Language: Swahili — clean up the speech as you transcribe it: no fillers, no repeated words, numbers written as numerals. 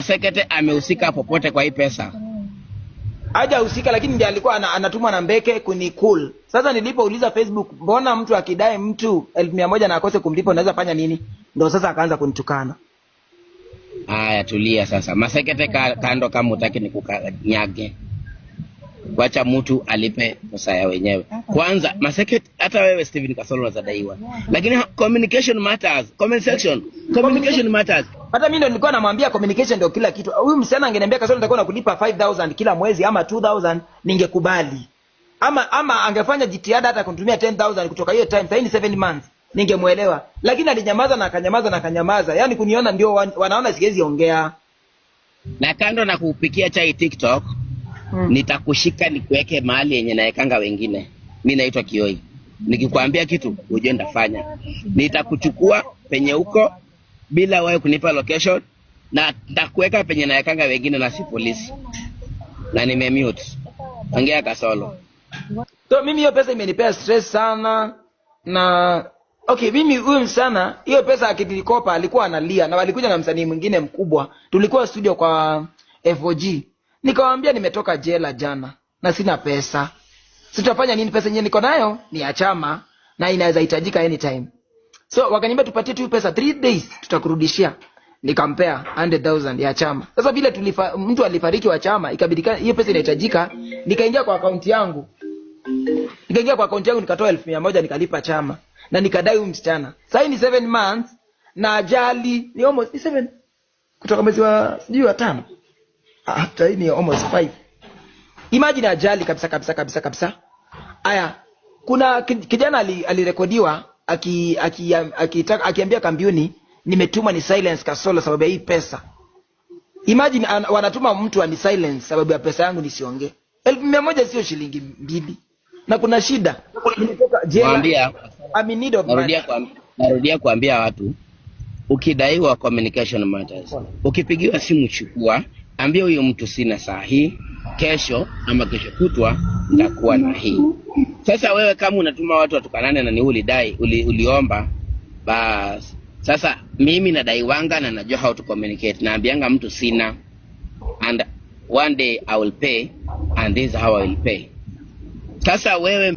Sekete amehusika popote kwa hii pesa? Hajahusika, lakini ndiye alikuwa anatumwa na Mbeke kuni cool. Sasa nilipouliza Facebook, mbona mtu akidai mtu 1,100 na akose kumlipa unaweza fanya nini? Ndio sasa akaanza kunitukana. Haya, tulia sasa. Masekete kando, kama utaki nikukanyage. Wacha mtu alipe pesa ya wenyewe. Kwanza Masekete, hata wewe Steven Kasolo unadaiwa. Lakini communication matters. Comment section. Communication matters. Hata mimi ndo nilikuwa namwambia communication ndio kila kitu. Huyu msichana angeniambia Kasolo nitakuwa nakulipa 5,000 kila mwezi ama 2,000 ningekubali. Ama angefanya jitihada hata kunitumia 10,000 kutoka hiyo time. Sasa ni 7 months. Ningemuelewa. Lakini alinyamaza na akanyamaza. Yaani kuniona ndio wanaona siwezi ongea. Na kando na kupikia chai TikTok, nitakushika nikuweke mahali yenye naekanga wengine. Mimi naitwa Kioi. Nikikwambia kitu uje ndafanya. Nitakuchukua penye huko bila wewe kunipa location na nitakuweka penye naekanga wengine na si polisi. Na nimemute. Ongea Kasolo. So mimi hiyo pesa imenipea stress sana na okay, mimi huyu msana hiyo pesa akilikopa alikuwa analia na walikuja na msanii mwingine mkubwa. Tulikuwa studio kwa FOG. Nikamwambia nimetoka jela jana na sina pesa. Sitafanya nini? Pesa yenyewe niko nayo ni ya chama na inaweza hitajika anytime. So wakaniambia tupatie tu pesa 3 days tutakurudishia. Nikampea 100,000 ya chama. Sasa vile mtu alifariki wa chama ikabidi hiyo pesa inahitajika, nikaingia kwa akaunti yangu. Nikatoa 1,100 nikalipa chama na nikadai huyu msichana. Sasa ni 7 months na ajali ni almost 7 kutoka mwezi wa sijui wa 5. After ni almost 5. Imagine ajali kabisa. Aya, kuna kijana alirekodiwa akiambia Kambiuni nimetuma ni silence Kasolo sababu ya hii pesa. Imagine wanatuma mtu ani silence sababu ya pesa yangu nisiongee. 1,100 sio shilingi 2. Na kuna shida. Nimetoka jela. I'm in need of money. Narudia kuambia watu, ukidaiwa communication matters. Ukipigiwa simu chukua, ambia huyo mtu sina saa hii, kesho ama kesho kutwa nitakuwa na hii. Sasa wewe kama unatuma watu watukanane na ni uliomba, bas. Sasa mimi nadaiwanga na najua how to communicate. Naambianga mtu sina and one day I will pay and this is how I will pay. Sasa wewe